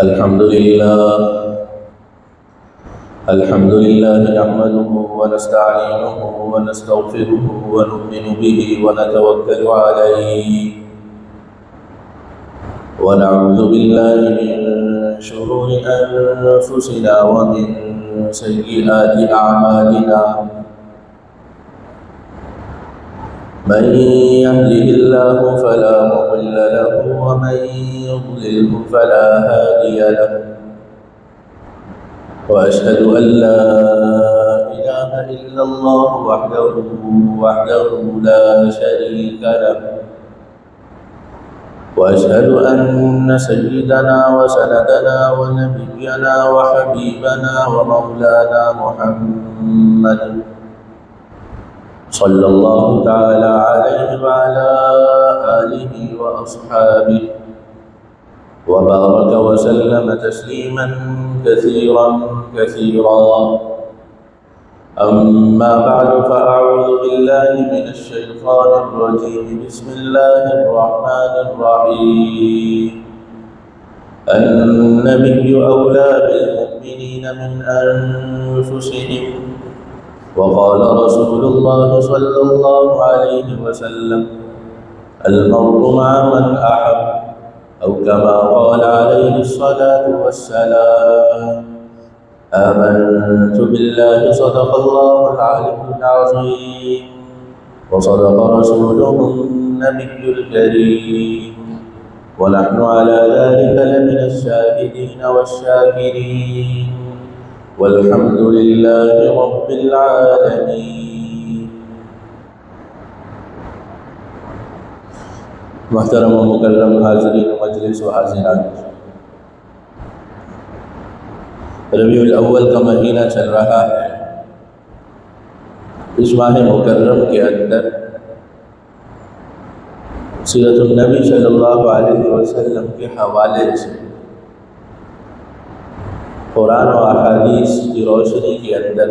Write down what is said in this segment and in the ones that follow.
الحمد لله نحمده ونستعينه ونستغفره ونؤمن به ونتوكل عليه ونعوذ بالله من شرور أنفسنا ومن سيئات أعمالنا من يهده الله فلا مضل له ومن يضلله فلا هادي له وأشهد أن لا إله إلا الله وحده لا شريك له وأشهد أن سيدنا وسندنا ونبينا وحبيبنا ومولانا محمد صلى الله تعالى عليه وعلى آله وأصحابه وبارك وسلم تسليما كثيرا أما بعد فأعوذ بالله من الشيطان الرجيم بسم الله الرحمن الرحيم النبي أولى بالمؤمنين من أنفسهم وقال رسول الله صلى الله عليه وسلم المرء مع من أحب أو كما قال عليه الصلاة والسلام آمنت بالله صدق الله العلي العظيم وصدق رسوله النبي الكريم ونحن على ذلك لمن الشاهدين والشاكرين والحمد لله رب العالمين. محترم و مکرم حاضرین مجلس و حاضرات، ربیع الاول کا مہینہ چل رہا ہے. اس ماہ مکرم کے اندر سیرت النبی صلی اللہ علیہ وسلم کے حوالے سے قرآن و احادیث کی روشنی کے اندر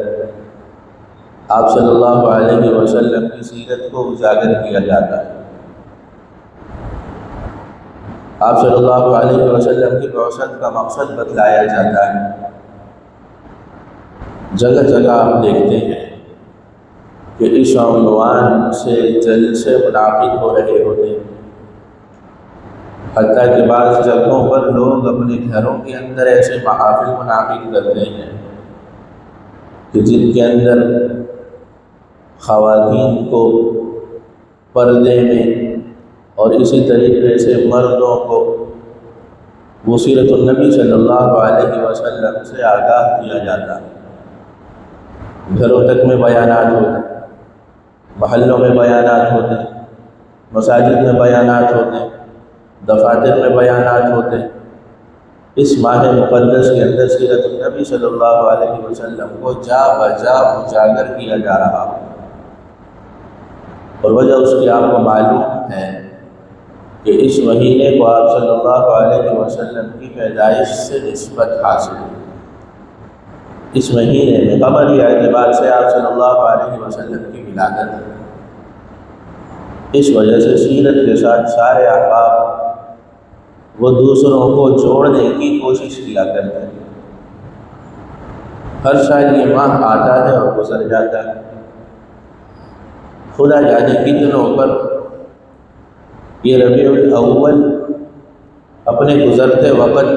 آپ صلی اللہ علیہ وسلم کی سیرت کو اجاگر کیا جاتا ہے. آپ صلی اللہ علیہ وسلم کی بعثت کا مقصد بتلایا جاتا ہے. جگہ جگہ آپ دیکھتے ہیں کہ اس عنوان سے جلسے منعقد ہو رہے ہوتے ہیں. حتیٰ کہ بعض جگہوں پر لوگ اپنے گھروں کے اندر ایسے محافل منعقد کرتے ہیں کہ جن کے اندر خواتین کو پردے میں اور اسی طریقے سے مردوں کو وہ سیرت النبی صلی اللہ علیہ وسلم سے آگاہ کیا جاتا ہے. گھروں تک میں بیانات ہوتے ہیں، محلوں میں بیانات ہوتے ہیں، مساجد میں بیانات ہوتے ہیں، دفاتر میں بیانات ہوتے ہیں. اس ماہ مقدس کے اندر سیرت النبی صلی اللہ علیہ وسلم کو جا بجا اجاگر کیا جا رہا ہے. اور وجہ اس کی آپ کو معلوم ہے کہ اس مہینے کو آپ صلی اللہ علیہ وسلم کی پیدائش سے نسبت حاصل ہے. اس مہینے میں قمری اعتبار سے آپ صلی اللہ علیہ وسلم کی ولادت ہے. اس وجہ سے سیرت کے ساتھ سارے احباب وہ دوسروں کو جوڑنے کی کوشش کیا کرتے ہیں. ہر سال یہ ماہ آتا ہے اور گزر جاتا ہے. خدا جانے کتنوں پر یہ ربیع الاول اپنے گزرتے وقت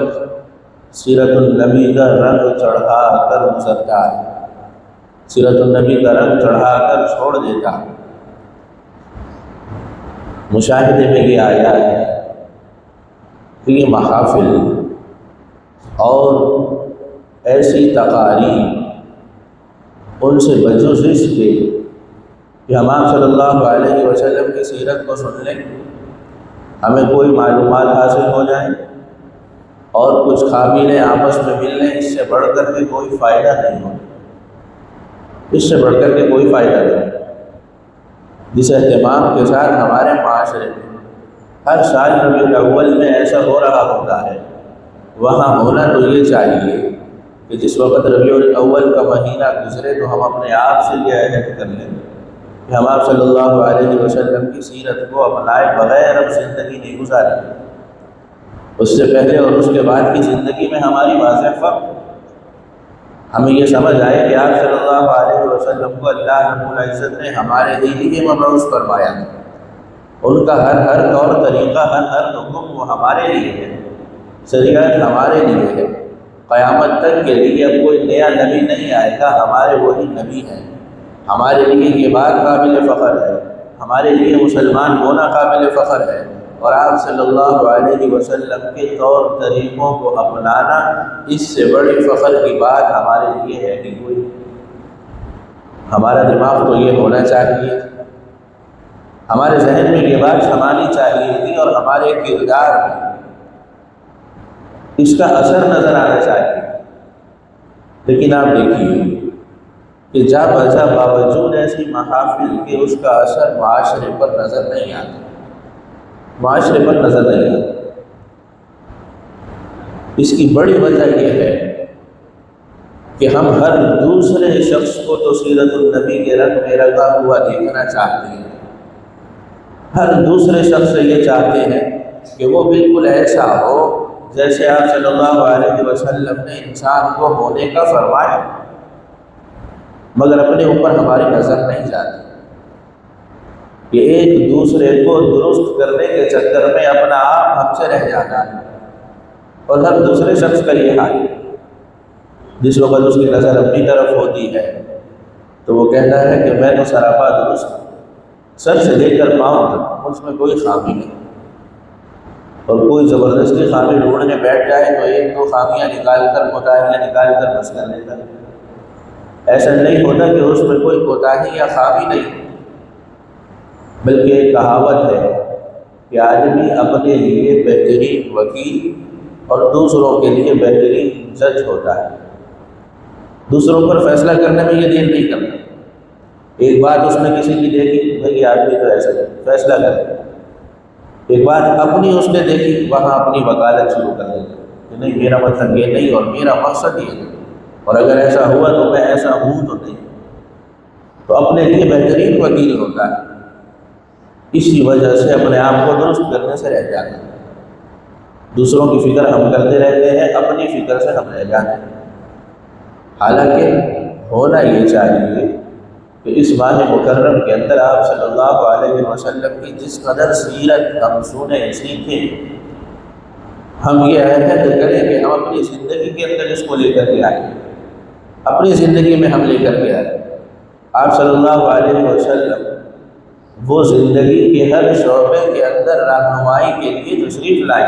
سیرت النبی کا رنگ چڑھا کر گزرتا ہے، سیرت النبی کا رنگ چڑھا کر چھوڑ دیتا ہے. مشاہدے میں یہ آیا ہے کہ یہ محافل اور ایسی تقاریر ان سے بجز اس کے کہ ہم آپ صلی اللہ علیہ وسلم کی سیرت کو سن لیں، ہمیں کوئی معلومات حاصل ہو جائیں اور کچھ کھا پی لیں، آپس میں مل لیں، اس سے بڑھ کر کے کوئی فائدہ نہیں ہو. اس سے بڑھ کر کے کوئی فائدہ نہیں. جس اہتمام کے ساتھ ہمارے معاشرے میں ہر سال ربیع الاول میں ایسا ہو رہا ہوتا ہے، وہاں ہونا تو یہ چاہیے کہ جس وقت ربیع الاول کا مہینہ گزرے تو ہم اپنے آپ سے یہ عہد کر لیں کہ ہم آپ صلی اللہ علیہ وسلم کی سیرت کو اپنائے بغیر اب زندگی نہیں گزاریں. اس سے پہلے اور اس کے بعد کی زندگی میں ہماری واضح فرق، ہمیں یہ سمجھ آئے کہ آپ صلی اللہ علیہ وسلم کو اللہ رب العزت نے ہمارے لیے مبعوث فرمایا، ان کا ہر طور طریقہ، ہر حکم وہ ہمارے لیے ہے، شریعت ہمارے لیے ہے، قیامت تک کے لیے اب کوئی نیا نبی نہیں آئے گا، ہمارے وہی نبی ہیں۔ ہمارے لیے یہ بات قابل فخر ہے، ہمارے لیے مسلمان ہونا قابل فخر ہے، اور آپ صلی اللہ علیہ وسلم کے طور طریقوں کو اپنانا اس سے بڑی فخر کی بات ہمارے لیے ہے کہ کوئی۔ ہمارا دماغ تو یہ ہونا چاہیے، ہمارے ذہن میں یہ بات سمانی چاہیے تھی، اور ہمارے کردار میں اس کا اثر نظر آنا چاہیے۔ لیکن آپ دیکھیے کہ جا بجا باوجود ایسی محافل کے اس کا اثر معاشرے پر نظر نہیں آتا، معاشرے پر نظر نہیں آتا۔ اس کی بڑی وجہ یہ ہے کہ ہم ہر دوسرے شخص کو تو سیرت النبی کے رنگ میں رنگا ہوا دیکھنا چاہتے ہیں، ہر دوسرے شخص سے یہ چاہتے ہیں کہ وہ بالکل ایسا ہو جیسے آپ صلی اللہ علیہ وسلم نے انسان کو ہونے کا فرمایا، مگر اپنے اوپر ہماری نظر نہیں جاتی۔ یہ ایک دوسرے کو درست کرنے کے چکر میں اپنا آپ ہم سے رہ جاتا ہے، اور ہر دوسرے شخص کا یہ حال ہے۔ جس وقت اس کی نظر اپنی طرف ہوتی ہے تو وہ کہتا ہے کہ میں تو سراپا درست ہوں، سر سے لے کر پاؤں تک اس میں کوئی خامی نہیں، اور کوئی زبردستی خامی ڈھونڈنے بیٹھ جائے تو ایک دو خامیاں نکال کر، کوتاہیاں نکال کر بس کر لیتا ہے۔ ایسا نہیں ہوتا کہ اس میں کوئی کوتاہی یا خامی نہیں، بلکہ ایک کہاوت ہے کہ آدمی اپنے لیے بہترین وکیل اور دوسروں کے لیے بہترین جج ہوتا ہے۔ دوسروں پر فیصلہ کرنے میں یہ دیر نہیں کرتا۔ ایک بات اس نے کسی کی دیکھی، بھائی آدمی تو ایسا ہے، فیصلہ کرے۔ ایک بات اپنی اس نے دیکھی، وہاں اپنی وکالت شروع کر دیتا کہ نہیں میرا مطلب یہ نہیں، اور میرا مقصد یہ نہیں، اور اگر ایسا ہوا تو میں ایسا ہوں تو نہیں۔ تو اپنے لیے بہترین وکیل ہوتا ہے، اسی وجہ سے اپنے آپ کو درست کرنے سے رہ جاتا ہے۔ دوسروں کی فکر ہم کرتے رہتے ہیں، اپنی فکر سے ہم رہ جاتے ہیں۔ حالانکہ ہونا یہ چاہیے کہ اس ماہ مکرم کے اندر آپ صلی اللہ علیہ وسلم کی جس قدر سیرت ہم سنیں، سیکھیں، ہم یہ عہد کریں کہ ہم اپنی زندگی کے اندر اس کو لے کر کے آئیں، اپنی زندگی میں ہم لے کر کے آئیں۔ آپ صلی اللہ علیہ وسلم وہ زندگی کے ہر شعبے کے اندر رہنمائی کے لیے تشریف لائیں۔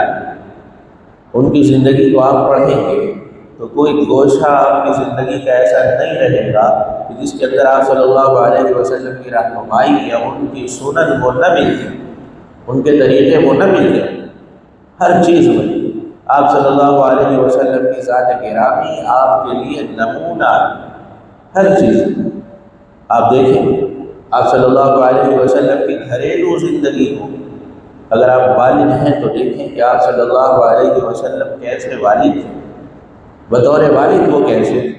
ان کی زندگی کو آپ پڑھیں گے تو کوئی گوشہ آپ کی زندگی کا ایسا نہیں رہے گا کہ جس کے اندر آپ صلی اللہ علیہ وسلم کی رہنمائی یا ان کی سنت وہ نہ مل جائے، ان کے طریقے وہ نہ مل جائے۔ ہر چیز میں آپ صلی اللہ علیہ وسلم کی ذات گرامی آپ کے لیے نمونہ، ہر چیز آپ دیکھیں۔ آپ صلی اللہ علیہ وسلم کی گھریلو زندگی کو اگر آپ والد ہیں تو دیکھیں کہ آپ صلی اللہ علیہ وسلم کیسے والد تھے، بطور والد وہ کیسے تھے۔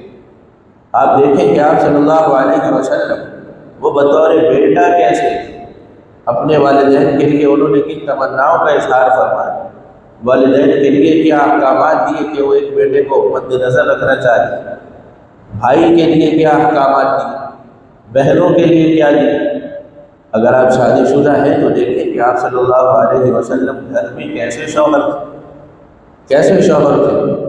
آپ دیکھیں کہ آپ صلی اللہ علیہ وسلم وہ بطور بیٹا کیسے تھے۔ اپنے والدین کے لیے انہوں نے کن تمناؤں کا اظہار فرمایا، والدین کے لیے کیا احکامات دیے کہ وہ ایک بیٹے کو مد نظر رکھنا چاہتے ہیں، بھائی کے لیے کیا احکامات دیے، بہنوں کے لیے کیا دیے۔ اگر آپ شادی شدہ ہیں تو دیکھیں کہ آپ صلی اللہ علیہ وسلم گھر میں کیسے شوہر تھے، کیسے شوہر تھے۔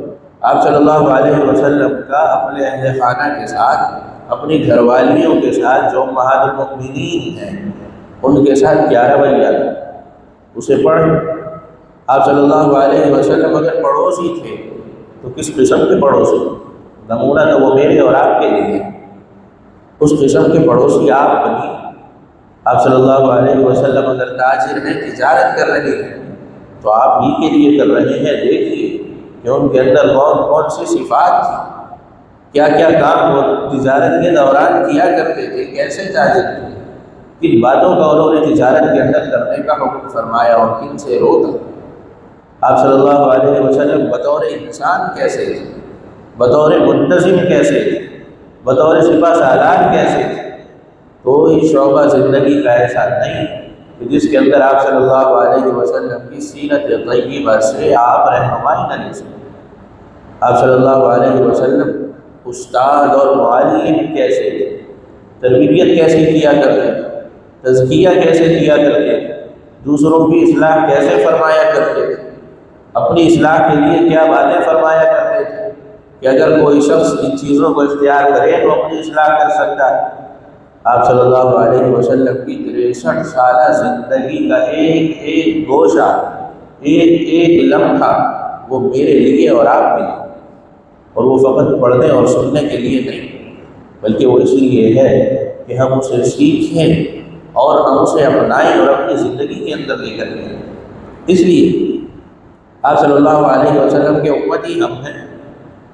آپ صلی اللہ علیہ وسلم کا اپنے اہل خانہ کے ساتھ، اپنی گھر والیوں کے ساتھ جو امہات المؤمنین ہیں ان کے ساتھ کیا رویہ تھا، اسے پڑھیں۔ آپ صلی اللہ علیہ وسلم اگر پڑوسی تھے تو کس قسم کے پڑوسی؟ نمونہ تو وہ میرے اور آپ کے لیے، اس قسم کے پڑوسی آپ بنی۔ آپ صلی اللہ علیہ وسلم اگر تاجر ہیں، تجارت کر رہے ہیں تو آپ ہی کے لیے کر رہے ہیں۔ دیکھیے کہ ان کے اندر کون کون سی صفات تھی، کیا کیا کام وہ تجارت کے دوران کیا کرتے تھے، کیسے تاجر تھے، کن باتوں کا انہوں نے تجارت کے اندر کرنے کا حکم فرمایا اور کن سے روکا۔ آپ صلی اللہ علیہ وسلم بطور انسان کیسے تھے، بطور منتظم کیسے تھے، بطور سپہ سالار کیسے تھے۔ کوئی شعبہ زندگی کا ایسا نہیں کہ جس کے اندر آپ صلی اللہ علیہ وسلم کی سیرت طیبہ سے آپ رہنمائی نہ لے سکتے۔ آپ صلی اللہ علیہ وسلم استاد اور معلم کیسے تھے، تربیت کیسے کیا کرتے، تزکیہ کیسے کیا کرتے، دوسروں کی اصلاح کیسے فرمایا کرتے، اپنی اصلاح کے لیے کیا باتیں فرمایا کرتے تھے کہ اگر کوئی شخص ان چیزوں کو اختیار کرے تو اپنی اصلاح کر سکتا ہے۔ آپ صلی اللہ علیہ وسلم کی 63 سالہ زندگی کا ایک ایک گوشہ، ایک ایک لمحہ وہ میرے لیے اور آپ کے لیے، اور وہ فقط پڑھنے اور سننے کے لیے نہیں، بلکہ وہ اس لیے ہے کہ ہم اسے سیکھیں اور ہم اسے اپنائیں اور اپنی زندگی کے اندر لے کر گئے۔ اس لیے آپ صلی اللہ علیہ وسلم کے امتی ہم ہیں،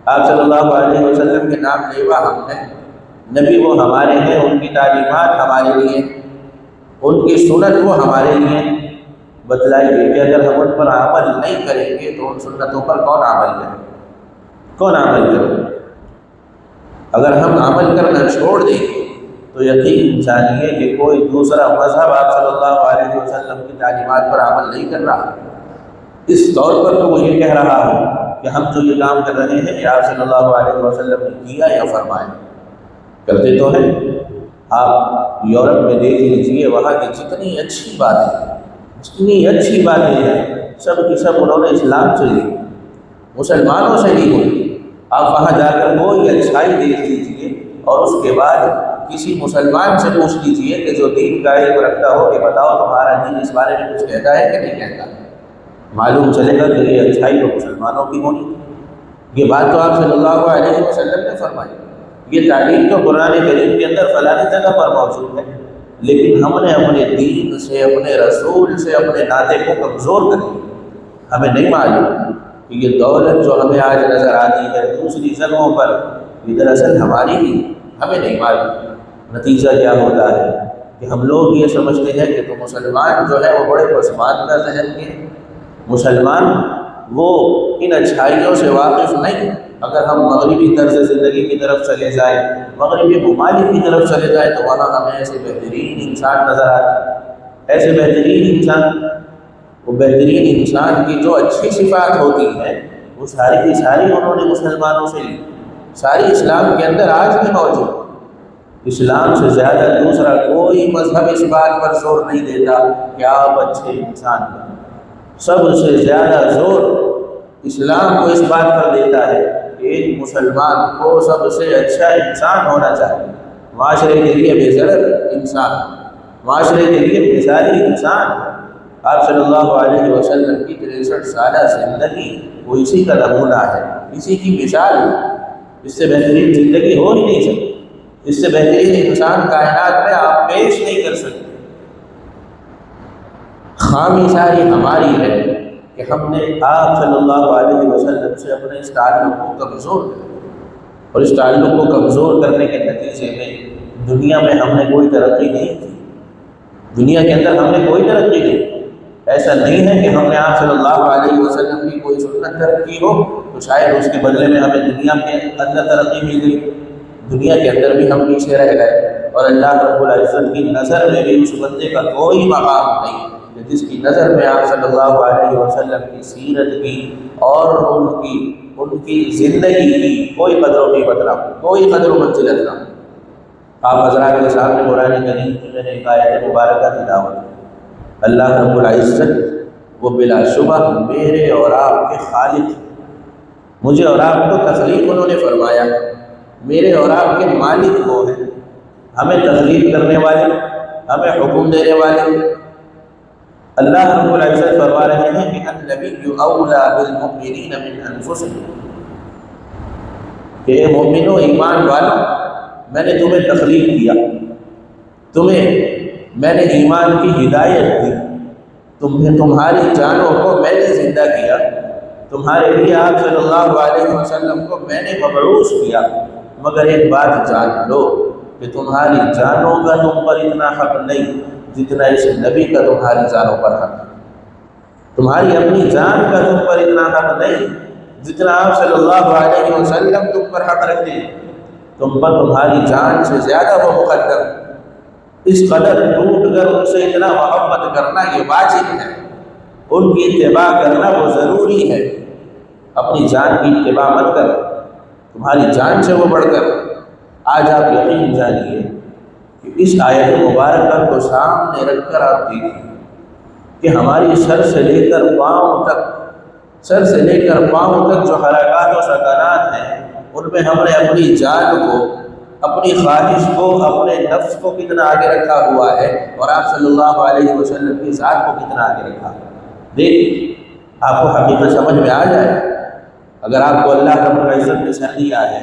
آپ صلی اللہ علیہ وسلم کے نام لیوا ہم ہیں، نبی وہ ہمارے ہیں، ان کی تعلیمات ہمارے لیے، ان کی سنت وہ ہمارے لیے بتلائیے کہ اگر ہم ان پر عمل نہیں کریں گے تو ان سنتوں پر کون عمل کرے، کون عمل کرے؟ اگر ہم عمل کرنا چھوڑ دیں گے تو یقین جانیے کہ کوئی دوسرا مذہب آپ صلی اللہ علیہ وسلم کی تعلیمات پر عمل نہیں کر رہا۔ اس طور پر تو وہ یہ کہہ رہا ہے کہ ہم جو یہ کام کر رہے ہیں آپ صلی اللہ علیہ وسلم نے کیا یا فرمایا، کرتے تو ہیں۔ آپ یورپ میں دیکھ لیجئے، وہاں کی جتنی اچھی باتیں ہیں سب کی سب انہوں نے اسلام سے لی، مسلمانوں سے لی ہوئی۔ آپ وہاں جا کر کوئی اچھائی دیکھ لیجئے اور اس کے بعد کسی مسلمان سے پوچھ لیجئے کہ جو دین کا علم رکھتا ہو کہ بتاؤ تمہارا دین اس بارے میں کچھ کہتا ہے کہ نہیں کہتا، معلوم چلے گا کہ یہ اچھائی تو مسلمانوں کی ہونی۔ یہ بات تو آپ صلی اللہ علیہ وسلم نے فرمائی، یہ تعلیم تو قرآن کریم کے اندر فلانی جگہ پر موجود ہے، لیکن ہم نے اپنے دین سے، اپنے رسول سے اپنے ناطے کو کمزور کر دیا۔ ہمیں نہیں معلوم کہ یہ دولت جو ہمیں آج نظر آتی ہے دوسری جگہوں پر، یہ دراصل ہماری ہی، ہمیں نہیں معلوم۔ نتیجہ کیا ہوتا ہے کہ ہم لوگ یہ سمجھتے ہیں کہ تو مسلمان جو ہے وہ بڑے پسماندہ ذہن کے، مسلمان وہ ان اچھائیوں سے واقف نہیں۔ اگر ہم مغربی طرز زندگی کی طرف چلے جائیں، مغربی ممالک کی طرف چلے جائیں تو وہاں ہمیں ایسے بہترین انسان نظر آتے ہیں، ایسے بہترین انسان، وہ بہترین انسان کی جو اچھی صفات ہوتی ہیں وہ ساری کی ساری انہوں نے مسلمانوں سے لی، ساری اسلام کے اندر آج بھی موجود۔ اسلام سے زیادہ دوسرا کوئی مذہب اس بات پر زور نہیں دیتا کہ آپ اچھے انسان بنیں، سب سے زیادہ زور اسلام کو اس بات پر دیتا ہے کہ ایک مسلمان کو سب سے اچھا انسان ہونا چاہیے، معاشرے کے لیے بہتر انسان، معاشرے کے لیے مثالی انسان۔ آپ صلی اللہ علیہ وسلم کی 63 سالہ زندگی وہ اسی کا نمونہ ہے، اسی کی مثال ہے۔ اس سے بہترین زندگی ہو ہی نہیں سکتی، اس سے بہترین انسان کائنات میں آپ پیش نہیں کر سکتے۔ خامی ساری ہماری ہے کہ ہم نے آپ صلی اللہ علیہ وسلم سے اپنے اس تعلق کو کمزور کیا، اور اس تعلق کو کمزور کرنے کے نتیجے میں دنیا میں ہم نے کوئی ترقی نہیں کی، دنیا کے اندر ہم نے کوئی ترقی نہیں۔ ایسا نہیں ہے کہ ہم نے آپ صلی اللہ علیہ وسلم کی کوئی سنت ترک کی ہو تو شاید اس کے بدلے میں ہمیں دنیا کے اندر ترقی مل گئی، دنیا کے اندر بھی ہم پیچھے رہ گئے، اور اللہ رب العزت کی نظر میں بھی اس بندے کا کوئی مقام نہیں کہ جس کی نظر میں آپ صلی اللہ علیہ وسلم کی سیرت کی اور ان کی زندگی کی کوئی قدر و قیمت نہ ہو، کوئی قدر و منزلت نہ ہو۔ آپ حضرات کے سامنے قرآن کریم کی میں نے ایک آیت مبارکہ تلاوت کی۔ اللہ رب العزت وہ بلا شبہ میرے اور آپ کے خالق، مجھے اور آپ کو تخلیق انہوں نے فرمایا، میرے اور آپ کے مالک وہ ہیں، ہمیں تخلیق کرنے والے، ہمیں حکم دینے والے۔ اللہ رب العزت فرما رہے ہیں کہ النبی اولیٰ بالمؤمنین من انفسہم، کہ اے مومنو، ایمان والو، میں نے تمہیں تخلیق کیا، تمہیں میں نے ایمان کی ہدایت دی، تمہاری جانوں کو میں نے زندہ کیا، تمہارے لیے آپ صلی اللہ علیہ وسلم کو میں نے مبعوث کیا، مگر ایک بات جان لو کہ تمہاری جانوں کا تم پر اتنا حق نہیں جتنا اس نبی کا تمہاری جانوں پر حق ہے، تمہاری اپنی جان کا تم پر اتنا حق نہیں جتنا آپ صلی اللہ علیہ وسلم تم پر حق رکھتے ہیں، تم پر تمہاری جان سے زیادہ وہ مقدم۔ اس قدر ٹوٹ کر ان سے اتنا محبت کرنا یہ واجب ہے، ان کی اتباع کرنا وہ ضروری ہے۔ اپنی جان کی اتباع مت کر، تمہاری جان سے وہ بڑھ کر۔ آج آپ یقین جانیے کہ اس آیت مبارکہ کو سامنے رکھ کر آپ دیکھیں کہ ہماری سر سے لے کر پاؤں تک جو حرکات و سکنات ہیں، ان میں ہم نے اپنی جان کو، اپنی خواہش کو، اپنے نفس کو کتنا آگے رکھا ہوا ہے، اور آپ صلی اللہ علیہ وسلم کی ذات کو کتنا آگے رکھا۔ دیکھیں، آپ کو حقیقت سمجھ میں آ جائے۔ اگر آپ کو اللہ رب العزت نے سر دیا ہے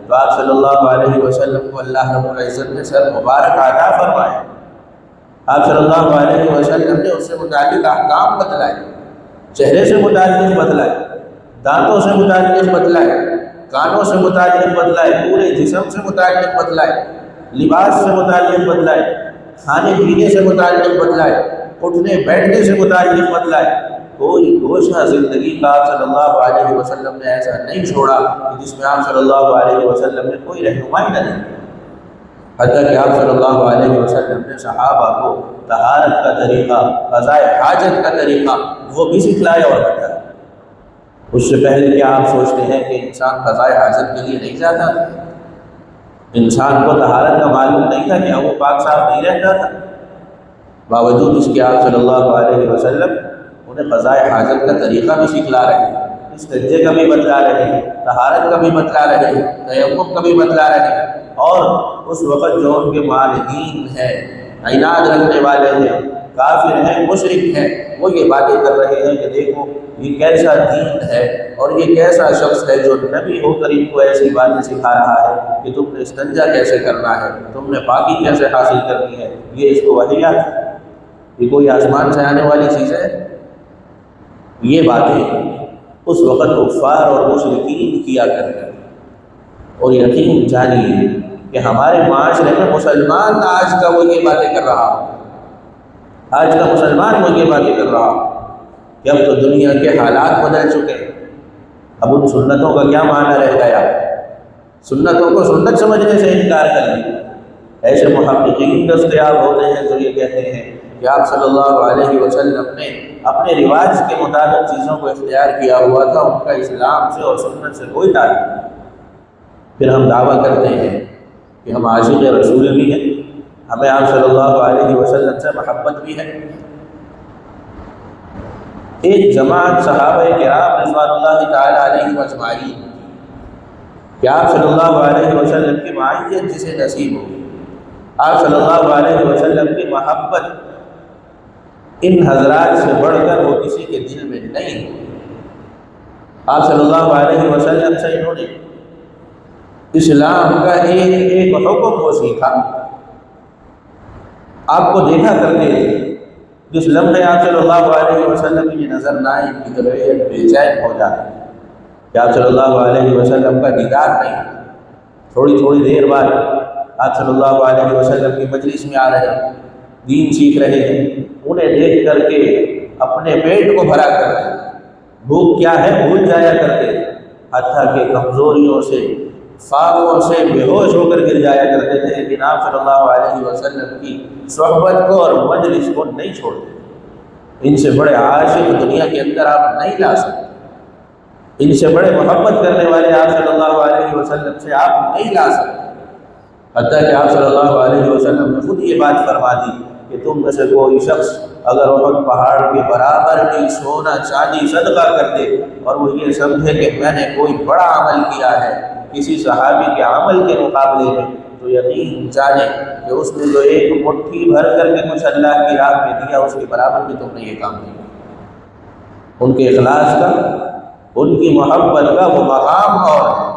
تو آپ صلی اللہ علیہ وسلم کو اللہ رب العزت نے سر مبارک عطا فرمایا۔ آپ صلی اللہ علیہ وسلم نے اس سے متعلق احکام بتلائے، چہرے سے متعلق بتلائے، دانتوں سے متعلق بتلائے، کانوں سے متعلق بتلائے، پورے جسم سے متعلق بتلائے، لباس سے متعلق بتلائے، کھانے پینے سے متعلق بتلائے، اٹھنے بیٹھنے سے متعلق بتلائے۔ کوئی گوشہ زندگی کا آپ صلی اللہ علیہ وسلم نے ایسا نہیں چھوڑا کہ جس میں آپ صلی اللہ علیہ وسلم نے کوئی رہنمائی نہ دی۔ حتیٰ کہ آپ صلی اللہ علیہ وسلم نے صحابہ کو طہارت کا طریقہ، قضاء حاجت کا طریقہ وہ بھی سکھلایا اور بتایا۔ اس سے پہلے کیا آپ سوچتے ہیں کہ انسان قضاء حاجت کے لیے نہیں جاتا تھا؟ انسان کو طہارت کا معلوم نہیں تھا کہ وہ پاک صاف نہیں رہتا تھا؟ باوجود اس کے آپ صلی اللہ علیہ وسلم انہیں قضاء حاجت کا طریقہ بھی سکھلا رہے ہیں، استنجے کا بھی بتلا رہے ہیں، طہارت کا بھی بتلا رہے ہیں، تیمم کا بھی بتلا رہے ہیں۔ اور اس وقت جو ان کے مالحین ہیں، عناد رکھنے والے ہیں، کافر ہیں، مشرک ہیں، وہ یہ باتیں کر رہے ہیں کہ دیکھو یہ کیسا دین ہے اور یہ کیسا شخص ہے جو نبی ہو کر ان کو ایسی باتیں سکھا رہا ہے کہ تم نے استنجا کیسے کرنا ہے، تم نے پاکی کیسے حاصل کرنی ہے، یہ اس کو وحیات ہے، یہ کوئی آسمان سے آنے والی چیز ہے؟ یہ باتیں اس وقت کفار اور مشرکین کیا کرتے ہیں۔ اور یقین جانیے کہ ہمارے معاشرے میں مسلمان آج کا وہ یہ باتیں کر رہا ہو، آج کا مسلمان وہ یہ باتیں کر رہا ہو کہ اب تو دنیا کے حالات بدل چکے ہیں، اب ان سنتوں کا کیا معنی رہ گیا؟ سنتوں کو سنت سمجھنے سے انکار کر لیا۔ ایسے محققین دستیاب ہوتے ہیں جو یہ کہتے ہیں کہ آپ صلی اللہ علیہ وسلم نے اپنے رواج کے مطابق چیزوں کو اختیار کیا ہوا تھا، ان کا اسلام سے اور سنت سے کوئی تعلق نہیں۔ پھر ہم دعویٰ کرتے ہیں کہ ہم عاشق رسول بھی ہیں، ہمیں آپ صلی اللہ علیہ وسلم سے محبت بھی ہے۔ ایک جماعت صحابہ کرام رضوان اللہ تعالیٰ علیہ اجمعین کہ آپ صلی اللہ علیہ وسلم کی معیت جسے نصیب ہو، آپ صلی اللہ علیہ وسلم کی محبت ان حضرات سے بڑھ کر وہ کسی کے دل میں نہیں ہو۔ آپ صلی اللہ علیہ وسلم سے انہوں نے اسلام کا ایک ایک حکم کو سیکھا۔ آپ کو دیکھا کرتے تھے، جس لمحے آپ صلی اللہ علیہ وسلم کی نظر نہ آئی کی طبیعت بے چین ہو جاتی کہ آپ صلی اللہ علیہ وسلم کا دیدار نہیں۔ تھوڑی تھوڑی دیر بعد آپ صلی اللہ علیہ وسلم کی مجلس میں آ رہے ہیں، دین سیکھ رہے ہیں، انہیں دیکھ کر کے اپنے پیٹ کو بھرا کر رہے ہیں، بھوک کیا ہے بھول جایا کرتے، حتیٰ کہ کمزوریوں سے، فاقوں سے بے ہوش ہو کر گر جایا کرتے تھے، لیکن آپ صلی اللہ علیہ وسلم کی صحبت کو اور مجلس کو نہیں چھوڑتے۔ ان سے بڑے عاشق دنیا کے اندر آپ نہیں لا سکتے، ان سے بڑے محبت کرنے والے آپ صلی اللہ علیہ وسلم سے آپ نہیں لا سکتے۔ حتیٰ کہ آپ صلی اللہ علیہ وسلم نے خود یہ بات فرما دی کہ تم میں سے کوئی شخص اگر احد پہاڑ کے برابر بھی سونا چاندی صدقہ کر دے اور وہ یہ سمجھے کہ میں نے کوئی بڑا عمل کیا ہے کسی صحابی کے عمل کے مقابلے میں، تو یقین جانے کہ اس نے جو ایک مٹھی بھر کر کے کچھ اللہ کی راہ میں دیا اس کے برابر بھی تم نے یہ کام نہیں کیا۔ ان کے اخلاص کا، ان کی محبت کا وہ مقام اور ہے۔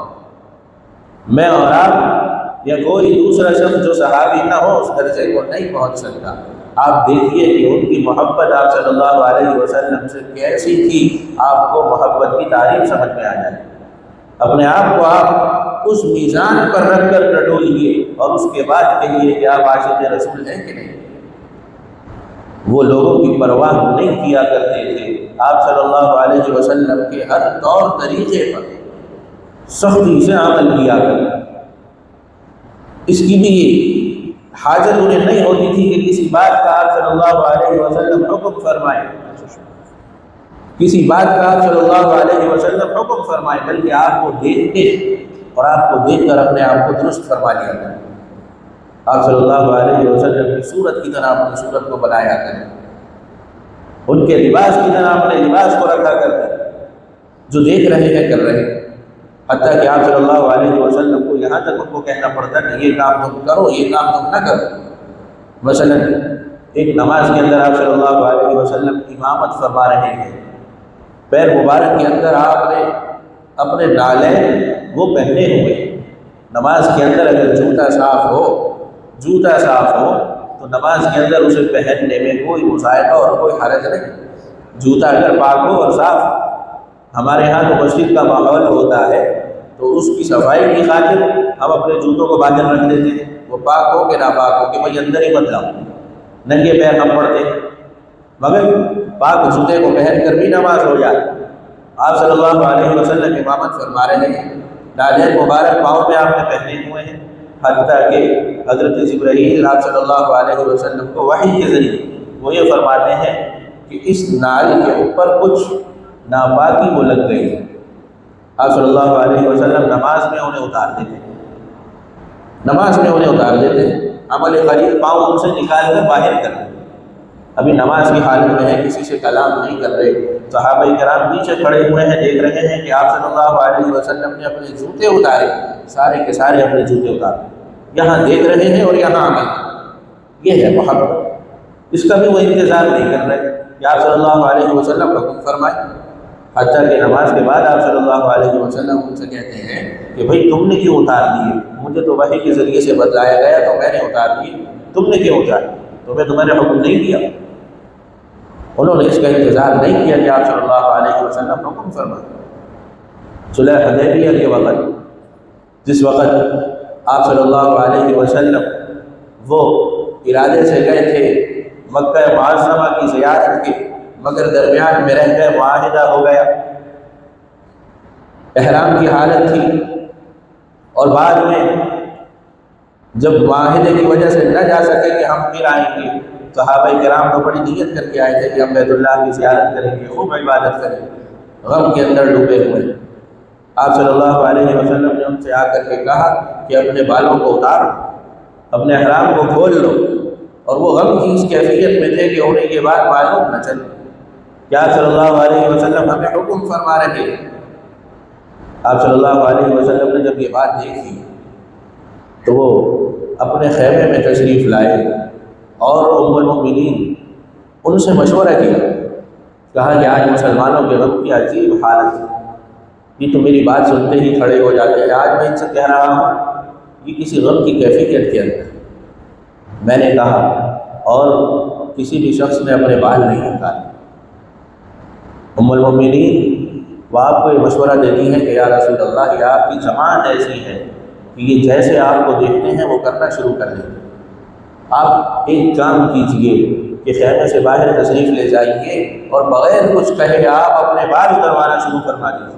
میں اور آپ یا کوئی دوسرا شخص جو صحابی نہ ہو اس درجے کو نہیں پہنچ سکتا۔ آپ دیکھیے کہ ان کی محبت آپ صلی اللہ علیہ وسلم سے کیسی تھی، آپ کو محبت کی تعریف سمجھ میں آ جائے۔ اپنے آپ کو آپ اس میزان پر رکھ کر ٹٹولیے اور اس کے بعد کہیے کہ آپ عاشق رسول ہیں کہ نہیں۔ وہ لوگوں کی پرواہ نہیں کیا کرتے تھے، آپ صلی اللہ علیہ وسلم کے ہر طور طریقے پر سختی سے عمل کیا کرتے۔ اس کی بھی حاجت انہیں نہیں ہوتی تھی کہ کسی بات کا آپ صلی اللہ علیہ وسلم حکم فرمائیں، کسی بات کا آپ صلی اللہ علیہ وسلم حکم فرمائیں، بلکہ آپ کو دیکھ کے اور آپ کو دیکھ کر اپنے آپ کو درست فرما لیا کریں۔ آپ صلی اللہ علیہ وسلم کی صورت کی طرح اپنی صورت کو بنایا کریں، ان کے لباس کی طرح اپنے لباس کو رکھا کریں، جو دیکھ رہے ہیں کر رہے ہیں۔ حتیٰ کہ آپ صلی اللہ علیہ وسلم کو یہاں تک ان کو کہنا پڑتا کہ یہ کام تم کرو، یہ کام تم نہ کرو۔ مثلا ایک نماز کے اندر آپ صلی اللہ علیہ وسلم امامت فرما رہے ہیں، پیر مبارک کے اندر آپ نے اپنے نالین وہ پہنے ہوئے، نماز کے اندر اگر جوتا صاف ہو تو نماز کے اندر اسے پہننے میں کوئی مظاہرہ اور کوئی حرج نہیں۔ جوتا اگر پاک ہو اور صاف، ہمارے ہاں تو مسجد کا ماحول ہوتا ہے تو اس کی صفائی کی خاطر ہم اپنے جوتوں کو باہر رکھ دیتے ہیں، وہ پاک ہو کہ ناپاک ہو کہ بھائی اندر ہی مت لاؤ، ننگے پیر ہم پڑھتے ہیں، مگر پاک جوتے کو پہن کر بھی نماز ہو جائے۔ آپ صلی اللہ علیہ وسلم امامت فرما رہے ہیں، نالین مبارک پاؤں میں آپ نے پہنے ہوئے ہیں، حتیٰ کہ حضرت جبرائیل آپ صلی اللہ علیہ وسلم کو وحی کے ذریعے وہ یہ فرماتے ہیں کہ اس نال کے اوپر کچھ ناپاکی وہ لگ گئی ہے۔ آپ صلی اللہ علیہ وسلم نماز میں انہیں اتار دیتے، عمل خلیل پاؤں ان سے نکال کر باہر کر دیتے۔ ابھی نماز کی حالت میں ہے، کسی سے کلام نہیں کر رہے، صحابہ کرام پیچھے کھڑے ہوئے ہیں، دیکھ رہے ہیں کہ آپ صلی اللہ علیہ وسلم نے اپنے جوتے اتارے، سارے کے سارے اپنے جوتے اتارے، یہاں دیکھ رہے ہیں اور یہاں آگے۔ یہ ہے محبت، اس کا بھی وہ انتظار نہیں کر رہے کہ آپ صلی اللہ علیہ وسلم حکم فرمائے۔ حتیٰ کہ نماز کے بعد آپ صلی اللہ علیہ وسلم ان سے کہتے ہیں کہ بھائی تم نے کیوں اتار دیے؟ مجھے تو وحی کے ذریعے سے بتلایا گیا تو میں نے اتار دیے، تم نے کیوں اتار؟ تمہیں نے حکم نہیں دیا؟ انہوں نے اس کا انتظار نہیں کیا کہ آپ صلی اللہ علیہ وسلم حکم فرمائے۔ صلح حدیبیہ کے وقت، جس وقت آپ صلی اللہ علیہ وسلم وہ ارادے سے گئے تھے مکہ معظمہ کی زیارت کے، مگر درمیان میں رہ گئے، معاہدہ ہو گیا، احرام کی حالت تھی، اور بعد میں جب معاہدے کی وجہ سے نہ جا سکے کہ ہم پھر آئیں گے، صحابہ کرام تو بڑی نیت کر کے آئے تھے کہ ہم بیت اللہ کی زیارت کریں گے، خوب عبادت کریں گے، غم کے اندر ڈوبے ہوئے۔ آپ صلی اللہ علیہ وسلم نے ان سے آ کر کے کہا کہ اپنے بالوں کو اتارو، اپنے احرام کو کھول لو، اور وہ غم کی اس کیفیت میں تھے کہ انہیں یہ بات معلوم نہ چلے کہ آپ صلی اللہ علیہ وسلم ہمیں حکم فرما رہے ہیں۔ آپ صلی اللہ علیہ وسلم نے جب یہ بات دیکھی تو وہ اپنے خیمے میں تشریف لائے اور ام المؤمنین ان سے مشورہ کیا، کہا کہ آج مسلمانوں کے غم کی عجیب حالت ہے، یہ تو میری بات سنتے ہی کھڑے ہو جاتے ہیں، آج میں ان سے کہہ رہا ہوں یہ کسی غم کی کیفیت کے اندر۔ میں نے کہا اور کسی بھی شخص نے اپنے بال نہیں اتارے۔ ام المؤمنین وہ آپ کو یہ مشورہ دیتی ہیں کہ یا رسول اللہ، یہ آپ کی زبان ایسی ہے کہ یہ جیسے آپ کو دیکھتے ہیں وہ کرنا شروع کر دیتے ہیں۔ آپ ایک کام کیجئے کہ خیمے سے باہر تشریف لے جائیے اور بغیر کچھ کہے آپ اپنے بال اتروانا شروع فرما دیجیے،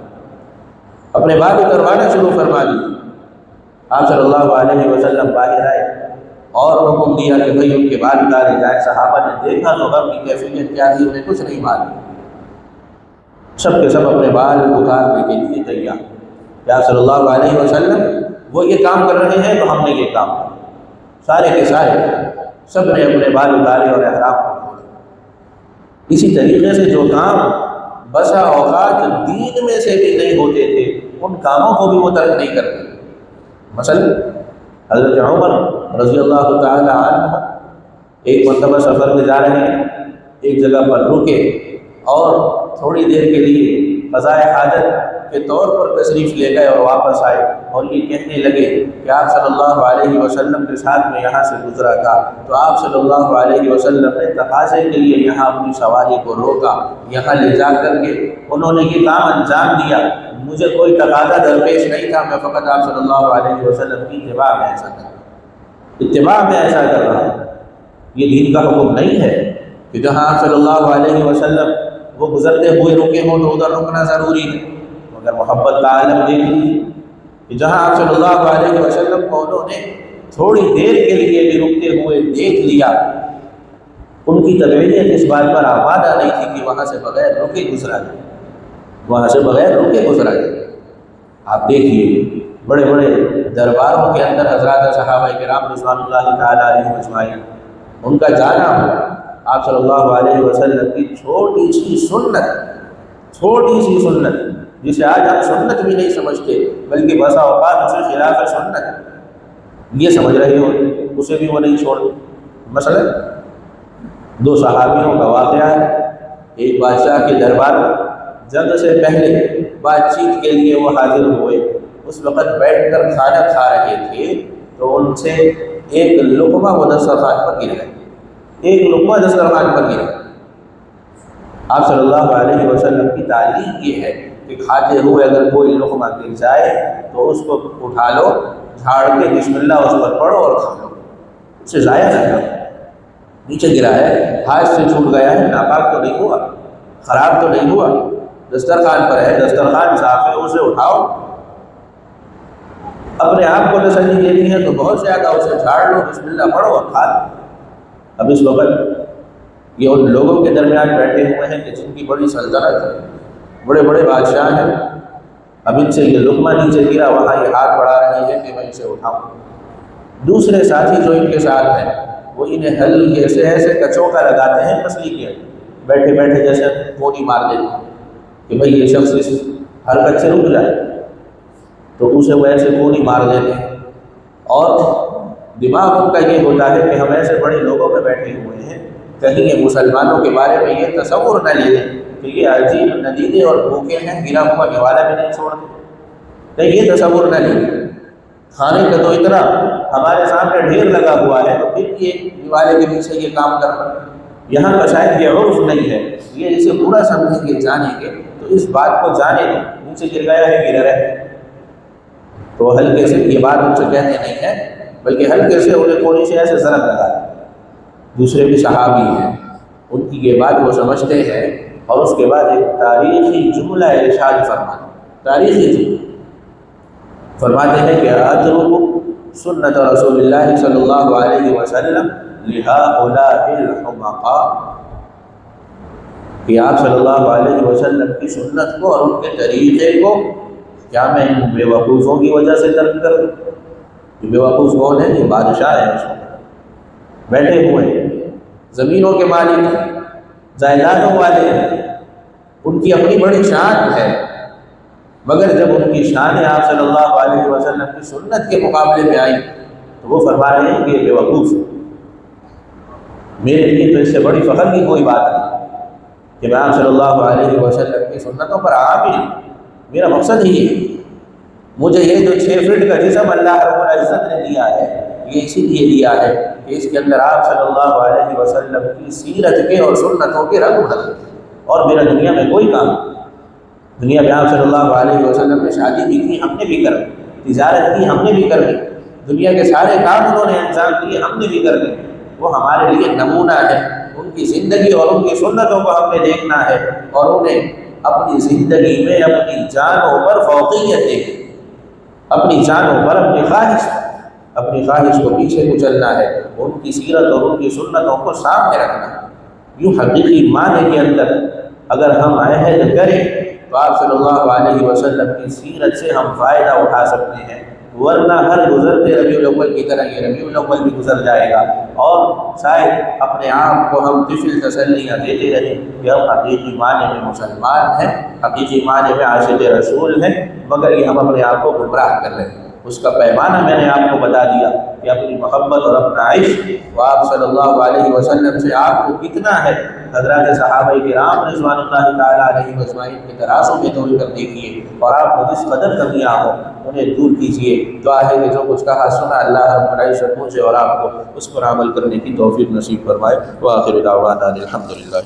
اپنے بال اتروانا شروع فرما دیجیے۔ آپ صلی اللہ علیہ وسلم باہر آئے اور حکم دیا کہ بھئی ان کے بال اتارے جائیں۔ صحابہ نے دیکھا تو غم کی کیفیت کیا تھی انہیں کچھ نہیں معلوم، سب کے سب اپنے بال اتارنے کے لیے تیار۔ کیا صلی اللہ علیہ وسلم وہ یہ کام کر رہے ہیں تو ہم نے یہ کام، سارے کے سارے سب نے اپنے بال اتارے اور احرام کو کھولے۔ اسی طریقے سے جو کام بسا اوقات دین میں سے بھی نہیں ہوتے تھے، ان کاموں کو بھی وہ ترک نہیں کرتے۔ مثلا حضرت عمر رضی اللہ تعالی عنہ ایک مرتبہ سفر میں جا رہے ہیں، ایک جگہ پر رکے اور تھوڑی دیر کے لیے قضاء حاجت کے طور پر تشریف لے گئے اور واپس آئے، اور یہ کہنے لگے کہ آپ صلی اللہ علیہ وسلم کے ساتھ میں یہاں سے گزرا تھا تو آپ صلی اللہ علیہ وسلم نے تقاضے کے لیے یہاں اپنی سواری کو روکا، یہاں لے جا کر کے انہوں نے یہ کام انجام دیا، مجھے کوئی تقاضا درپیش نہیں تھا، میں فقط آپ صلی اللہ علیہ وسلم کی اتباع میں ایسا کر رہا ہوں۔ یہ دین کا حکم نہیں ہے کہ جہاں آپ صلی اللہ علیہ وسلم وہ گزرتے ہوئے رکے ہوں تو ادھر رکنا ضروری ہے، مگر محبت کا عالم دیکھ لیجیے کہ جہاں آپ صلی اللہ علیہ وسلم کو انہوں نے تھوڑی دیر کے لیے بھی رکتے ہوئے دیکھ لیا، ان کی طبیعت اس بات پر آمادہ نہیں تھی کہ وہاں سے بغیر رکے گزرا جائے، وہاں سے بغیر رکے گزرا جائے۔ آپ دیکھیے بڑے بڑے درباروں کے اندر حضرات صحابہ کرام رضوان اللہ تعالیٰ علیہ اجمعین، ان کا جانا ہوا، آپ صلی اللہ علیہ وسلم کی چھوٹی سی سنت جسے آج ہم سنت بھی نہیں سمجھتے بلکہ بسا اوقات اسے خلاف سنت یہ سمجھ رہے ہو، اسے بھی وہ نہیں چھوڑتے۔ مثلا 2 صحابیوں کا واقعہ ہے، ایک بادشاہ کے دربار جنگ سے پہلے بات چیت کے لیے وہ حاضر ہوئے، اس وقت بیٹھ کر کھانا کھا رہے تھے تو ان سے ایک لقمہ وہ دسترخوان پر گر گئے، ایک لقمہ دسترخوان پر گر گئے۔ آپ صلی اللہ علیہ وسلم کی تعلیم یہ ہے کہ کھاتے ہوئے اگر کوئی لقمہ گر جائے تو اس کو اٹھا لو، جھاڑ کے بسم اللہ اس پر پڑھو اور کھا لو، اسے ضائع نہ کرو۔ نیچے گرا ہے، ہاتھ سے چھوٹ گیا ہے، ناپاک تو نہیں ہوا، خراب تو نہیں ہوا، دسترخوان پر ہے، دسترخوان صاف ہے، اسے اٹھاؤ۔ اپنے آپ کو تسلی دینی ہے تو بہت زیادہ اسے جھاڑ لو، بسم اللہ پڑھو اور کھا لو۔ اب اس وقت یہ ان لوگوں کے درمیان بیٹھے ہوئے ہیں کہ جن کی بڑی سلطنت ہے، بڑے بڑے بادشاہ ہیں، اب ان سے یہ لقمہ نیچے گرا، وہاں یہ ہاتھ بڑھا رہے ہیں کہ میں اسے اٹھاؤں۔ دوسرے ساتھی جو ان کے ساتھ ہیں وہ انہیں ہلکے سے ایسے کچوکا لگاتے ہیں مچھلی کے، بیٹھے بیٹھے جیسے گولی مار دیتے ہیں کہ بھئی یہ شخص اس حرکت سے رک جائے، تو اسے وہ ایسے گولی مار دیتے ہیں۔ اور دماغ ان کا یہ ہوتا ہے کہ ہم ایسے بڑے لوگوں میں بیٹھے ہوئے ہیں، کہیں یہ مسلمانوں کے بارے میں یہ تصور نہ لے لیں کہ یہ عجیب ندیدے اور بھوکے ہیں، گرا ہوا نوالا بھی نہیں چھوڑتے، کہیں یہ تصور نہ لے لیں۔ کھانے کا تو اتنا ہمارے سامنے ڈھیر لگا ہوا ہے، تو پھر یہ دیوالے کے پیچھے یہ کام کرنا، یہاں کا شاید یہ عرف نہیں ہے، یہ اسے برا سمجھیں گے، جانیں گے تو اس بات کو جانے دیں، نیچے گر گیا ہے گر رہے، تو ہلکے سے یہ بات ان سے کہتے نہیں ہے بلکہ ہلکے سے انہیں تھوڑی سی ایسے ضرب لگا۔ دوسرے بھی صحابی ہیں، ان کی یہ بات وہ سمجھتے ہیں، اور اس کے بعد ایک تاریخی جملہ ارشاد فرماتے، تاریخی جملہ فرماتے ہیں کہ اترک سنت رسول اللہ صلی اللہ علیہ وسلم لہؤلاء الحمقاء، کہ آپ صلی اللہ علیہ وسلم کی سنت کو اور ان کے طریقے کو کیا میں ان بے وقوفوں کی وجہ سے ترک کر دوں؟ یہ بے وقوف کون ہے؟ یہ بادشاہ ہے، اس وقت بیٹھے ہوئے ہیں، زمینوں کے مالک ہیں، جائیدادوں والے ہیں، ان کی اپنی بڑی شان ہے، مگر جب ان کی شان آپ صلی اللہ علیہ وسلم کی سنت کے مقابلے میں آئی تو وہ فرما رہے ہیں کہ یہ بے وقوف ہے۔ میرے لیے تو اس سے بڑی فخر کی کوئی بات نہیں کہ میں آپ صلی اللہ علیہ وسلم کی سنتوں پر عامل ہوں، میرا مقصد ہی ہے، مجھے یہ جو 6 فٹ کا جسم اللہ رب العزت نے دیا ہے یہ اسی لیے دیا ہے کہ اس کے اندر آپ صلی اللہ علیہ وسلم کی سیرت کے اور سنتوں کے رنگ ڈھلیں، اور میرا دنیا میں کوئی کام نہیں۔ دنیا میں آپ صلی اللہ علیہ وسلم نے شادی بھی کی، ہم نے بھی کر لی، تجارت کی، ہم نے بھی کر لی، دنیا کے سارے کام انہوں نے انجام دیے، ہم نے بھی کر لی۔ وہ ہمارے لیے نمونہ ہے، ان کی زندگی اور ان کی سنتوں کو ہم نے دیکھنا ہے اور انہیں اپنی زندگی میں اپنی جانوں پر فوقیت دیکھیں، اپنی جانوں پر اپنی خواہش کو پیچھے کچلنا ہے، ان کی سیرت اور ان کی سنتوں کو سامنے رکھنا ہے۔ یوں حقیقی معنی کے اندر اگر ہم عہد کریں تو آپ صلی اللہ علیہ وسلم کی سیرت سے ہم فائدہ اٹھا سکتے ہیں، ورنہ ہر گزرتے ربیع الاول کی طرح یہ ربیع الاول بھی گزر جائے گا، اور شاید اپنے آپ کو ہم طفل تسلیاں دیتے رہیں کہ ہم حقیقی معنی میں مسلمان ہیں، حقیقی معنی میں عاشق رسول ہیں، مگر یہ ہم اپنے آپ کو گمراہ کر رہے ہیں۔ اس کا پیمانہ میں نے آپ کو بتا دیا کہ اپنی محبت اور اپنا عشق وہ آپ صلی اللہ علیہ وسلم سے آپ کو کتنا ہے۔ حضرات صحابہ کرام رضوان اللہ تعالیٰ علیہ اجمعین کے ترازو میں توڑ کر دیکھیے، اور آپ کو جس قدر کمیاں ہوں انہیں دور کیجیے۔ دعا ہے کہ جو کچھ کہا سنا اللہ رب العزت مجھے اور آپ کو اس پر عمل کرنے کی توفیق نصیب فرمائے۔ وآخر دعوانا الحمدللہ۔